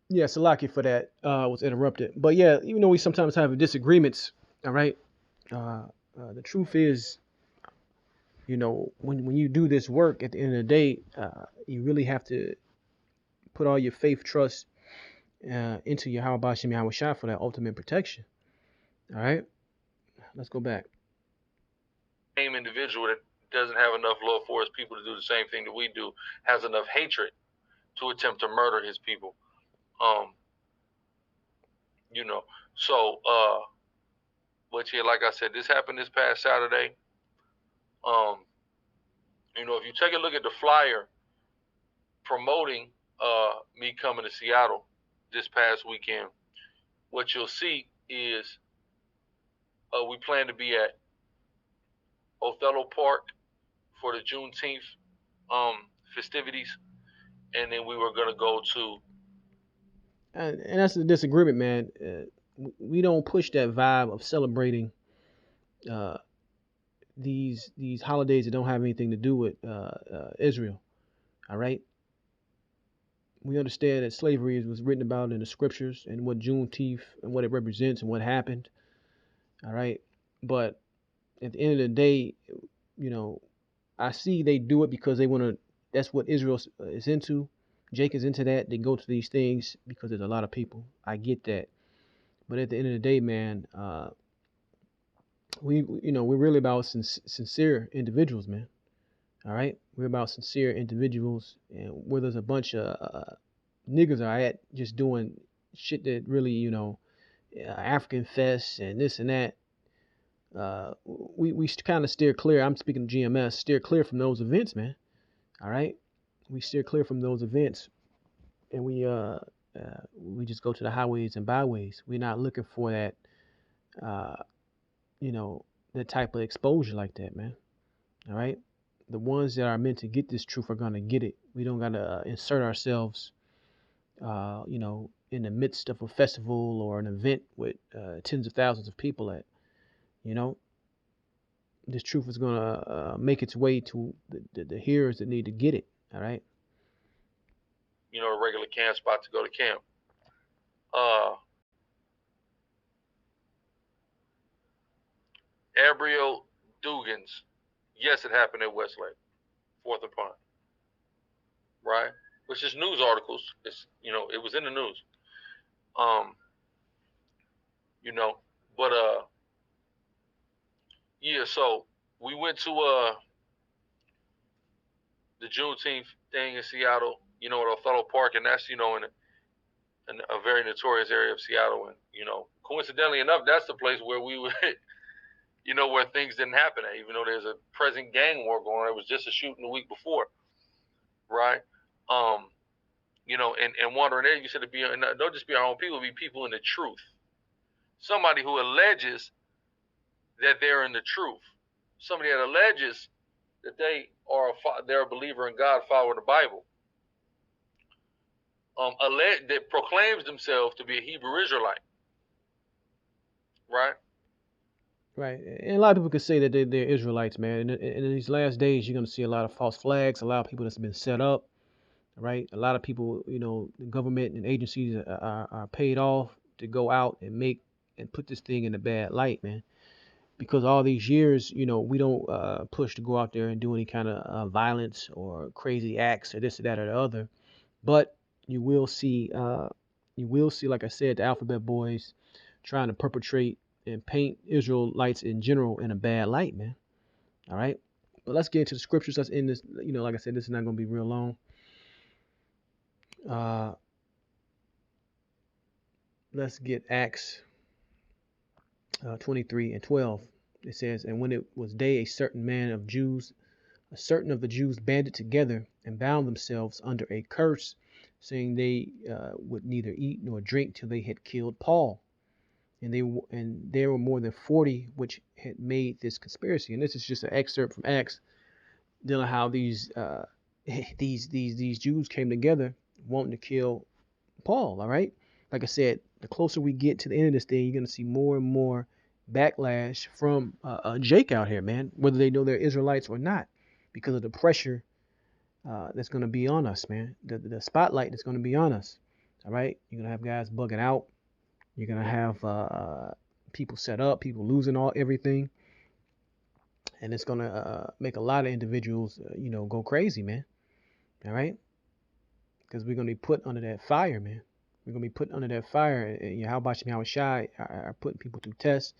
Yeah, Salaki for that was interrupted. But yeah, even though we sometimes have disagreements, all right, the truth is, when you do this work at the end of the day, you really have to put all your faith, trust into your Bashim Yahweh for that ultimate protection. All right, let's go back. Same individual that doesn't have enough love for his people to do the same thing that we do has enough hatred to attempt to murder his people. Um, you know, so but yeah, like I said, this happened this past Saturday. Um, if you take a look at the flyer promoting me coming to Seattle this past weekend, what you'll see is we plan to be at Othello Park for the Juneteenth festivities, and then we were gonna go to. And that's the disagreement, man. We don't push that vibe of celebrating uh, these holidays that don't have anything to do with Israel. All right, we understand that slavery was written about in the scriptures and what Juneteenth and what it represents and what happened. All right, but at the end of the day, you know, I see they do it because they want to. That's what Israel is into. Jake is into that. They go to these things because there's a lot of people. I get that, but at the end of the day, man, we're really about sincere individuals, man. All right, we're about sincere individuals, and where there's a bunch of niggas are at just doing shit that really, African fest and this and that. We kind of steer clear. I'm speaking of GMS, steer clear from those events, man. All right, we steer clear from those events, and we just go to the highways and byways. We're not looking for that, uh, you know, that type of exposure like that, man. All right, the ones that are meant to get this truth are gonna get it. We don't gotta insert ourselves, in the midst of a festival or an event with tens of thousands of people at. You know, this truth is going to make its way to the hearers that need to get it. All right. A regular camp spot to go to camp. Uh, Abriel Dugans. Yes, it happened at Westlake, Fourth and Pine, right? Which is news articles. It was in the news. Um, you know, but yeah. So we went to the Juneteenth thing in Seattle. At Othello Park, and that's in a very notorious area of Seattle, and coincidentally enough, that's the place where we would. Where things didn't happen at, even though there's a present gang war going on. It was just a shooting the week before, right? Um, and wandering there, you said to be, don't just be our own people, be people in the truth. Somebody who alleges that they're in the truth. Somebody that alleges that they're a believer in God, follower of the Bible. That proclaims themselves to be a Hebrew Israelite, right? Right. And a lot of people could say that they're Israelites, man. And in these last days, you're going to see a lot of false flags, a lot of people that's been set up, right? A lot of people, the government and agencies are paid off to go out and make and put this thing in a bad light, man. Because all these years, we don't push to go out there and do any kind of violence or crazy acts or this or that or the other. But you will see, like I said, the Alphabet Boys trying to perpetrate and paint Israelites in general in a bad light, man. All right. But let's get into the scriptures. Let's end this. Like I said, this is not going to be real long. Uh, let's get Acts 23 and 12. It says, and when it was day, a certain of the Jews banded together and bound themselves under a curse, saying they would neither eat nor drink till they had killed Paul. And there were more than 40 which had made this conspiracy. And this is just an excerpt from Acts, dealing how these these Jews came together wanting to kill Paul. All right, like I said, the closer we get to the end of this thing, you're gonna see more and more backlash from Jake out here, man. Whether they know they're Israelites or not, because of the pressure that's gonna be on us, man. The spotlight that's gonna be on us. All right, you're gonna have guys bugging out. You're gonna have people set up, people losing everything, and it's gonna make a lot of individuals, go crazy, man. All right, because we're gonna be put under that fire, man. We're gonna be put under that fire. And how about you, how shy are putting people through tests,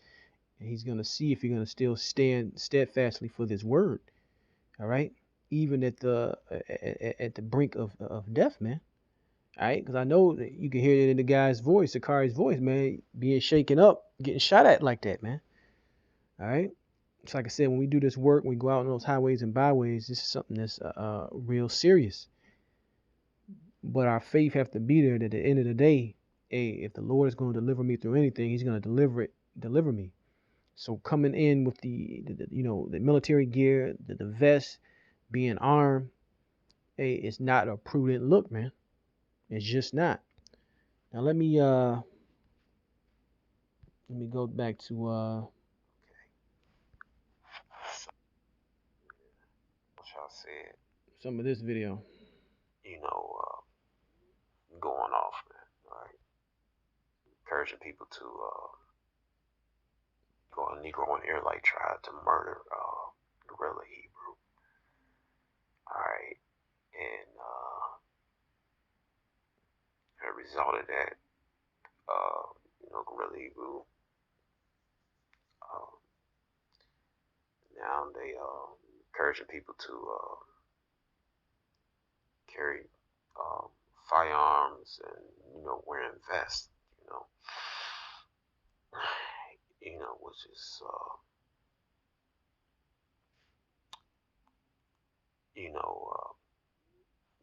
and he's gonna see if you're gonna still stand steadfastly for this word. All right, even at the brink of death, man. All right, because I know that you can hear it in the guy's voice, Sakari's voice, man, being shaken up, getting shot at like that, man. All right. It's like I said, when we do this work, when we go out on those highways and byways, this is something that's real serious. But our faith have to be there that at the end of the day, hey, if the Lord is going to deliver me through anything, He's going to deliver me. So coming in with the military gear, the vest, being armed, hey, it's not a prudent look, man. It's just not. Now let me go back to what y'all said, some of this video. Going off, man, right? Encouraging people to go on Negro and Airlight tried to murder Gorilla Hebrew. Alright. And a result of that, Gorilla Hebrew, now they encouraging people to carry firearms and wearing vests, which is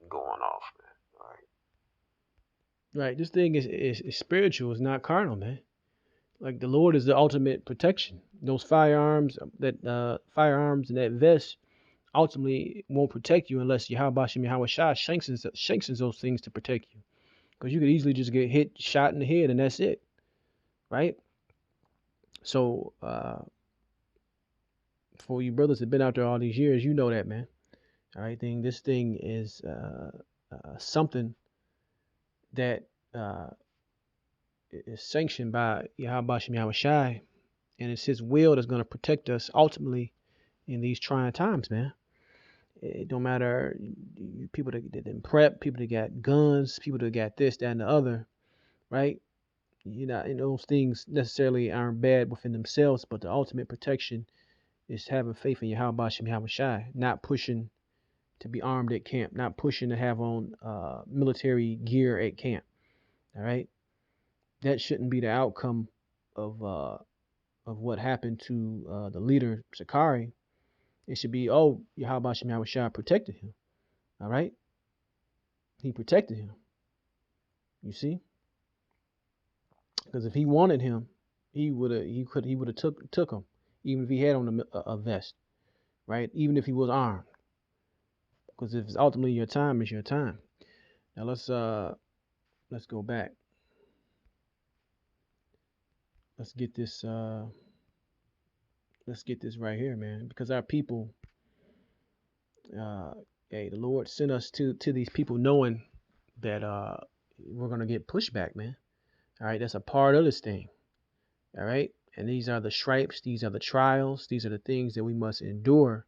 going off, man. Right. This thing is spiritual. It's not carnal, man. Like the Lord is the ultimate protection. Those firearms and that vest ultimately won't protect you unless Yahweh Shah sanctions those things to protect you. Because you could easily just get shot in the head, and that's it. Right? So, for you brothers that have been out there all these years, you know that, man. All right, this thing is something that is sanctioned by Yahweh Shai, and it's His will that's going to protect us ultimately in these trying times, man. It don't matter people that didn't prep, people that got guns, people that got this, that, and the other, right? Those things necessarily aren't bad within themselves, but the ultimate protection is having faith in Yahweh Shai, not pushing to be armed at camp, not pushing to have on military gear at camp. All right, that shouldn't be the outcome of what happened to the leader Sakari. It should be, Yahweh Shai protected him. All right, He protected him. You see, because if He wanted him, he would have took him, even if he had on a vest, right? Even if he was armed. Because if it's ultimately your time, it's your time. Now let's go back. Let's get this right here, man. Because our people, hey, the Lord sent us to these people knowing that we're gonna get pushback, man. All right, that's a part of this thing. All right, and these are the stripes, these are the trials, these are the things that we must endure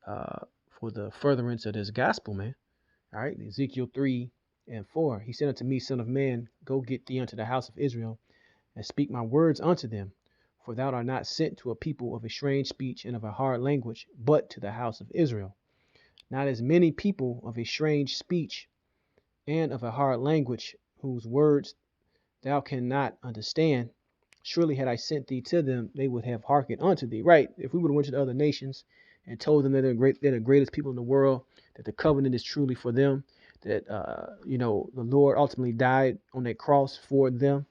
for the furtherance of this gospel, man. All right, Ezekiel 3:4. He said unto me, Son of man, go get thee unto the house of Israel, and speak my words unto them. For thou art not sent to a people of a strange speech and of a hard language, but to the house of Israel. Not as many people of a strange speech and of a hard language, whose words thou cannot understand. Surely had I sent thee to them, they would have hearkened unto thee. Right? If we would have went to the other nations and told them that they're the greatest people in the world, that the covenant is truly for them, that the Lord ultimately died on that cross for them,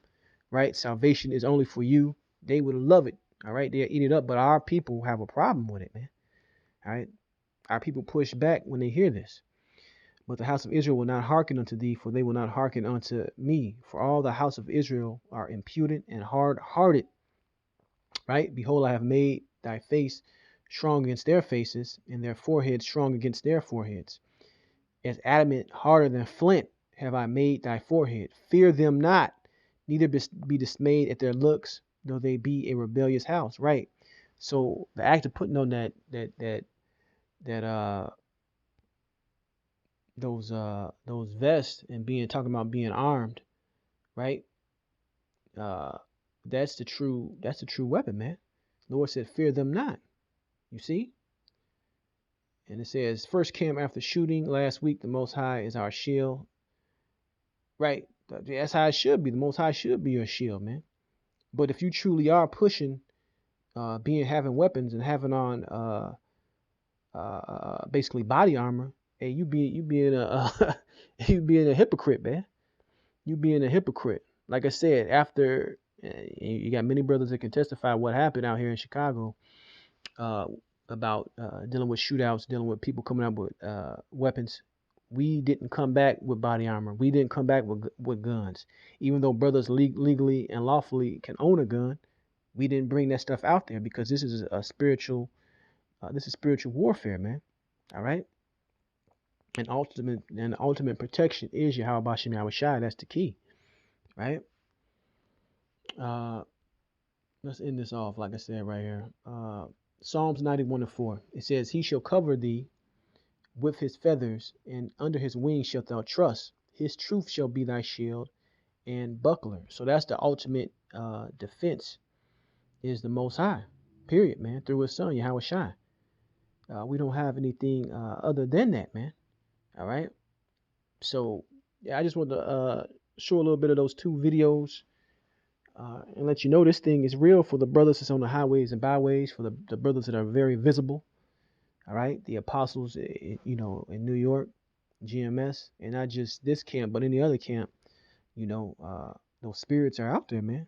right? Salvation is only for you. They would love it. All right, they'll eat it up. But our people have a problem with it, man. All right, our people push back when they hear this. But the house of Israel will not hearken unto thee, for they will not hearken unto me. For all the house of Israel are impudent and hard-hearted. Right? Behold, I have made thy face strong against their faces, and their foreheads strong against their foreheads. As adamant harder than flint have I made thy forehead. Fear them not, neither be dismayed at their looks, though they be a rebellious house. Right. So the act of putting on those vests and talking about being armed, right? Uh, that's the true weapon, man. The Lord said, "Fear them not." You see, and it says, first camp after shooting last week. The Most High is our shield, right? That's how it should be. The Most High should be your shield, man. But if you truly are pushing, having weapons and having on basically body armor, hey, you being a you being a hypocrite, man. You being a hypocrite. Like I said, after you got many brothers that can testify what happened out here in Chicago about dealing with shootouts, dealing with people coming up with weapons. We didn't come back with body armor. We didn't come back with guns. Even though brothers legally and lawfully can own a gun, we didn't bring that stuff out there because this is a spiritual. This is spiritual warfare, man. All right. And ultimate protection is Yahweh Bashim Yahweh Shai. That's the key, right? Let's end this off, like I said right here. Psalms 91:4. It says, "He shall cover thee with his feathers, and under his wings shalt thou trust. His truth shall be thy shield and buckler." So that's the ultimate defense, is the Most High. Period, man. Through his Son, Yahweh Shai. We don't have anything other than that, man. All right. So yeah, I just want to show a little bit of those two videos. And let you know this thing is real for the brothers that's on the highways and byways, for the brothers that are very visible. All right. The apostles, in New York, GMS, and not just this camp, but any other camp, those spirits are out there, man.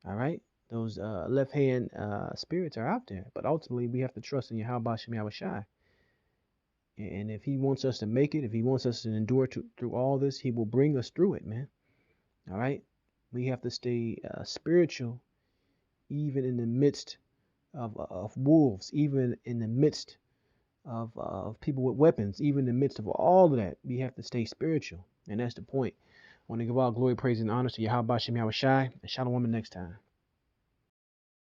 All right. Those left hand spirits are out there. But ultimately, we have to trust in Yahweh Shem Yahweh Shai. And if he wants us to make it, if he wants us to endure through all this, he will bring us through it, man. All right. We have to stay spiritual, even in the midst of wolves, even in the midst of people with weapons, even in the midst of all of that. We have to stay spiritual. And that's the point. I want to give all glory, praise, and honor to Yahweh Shem Yahweh Shai, and Shalom next time.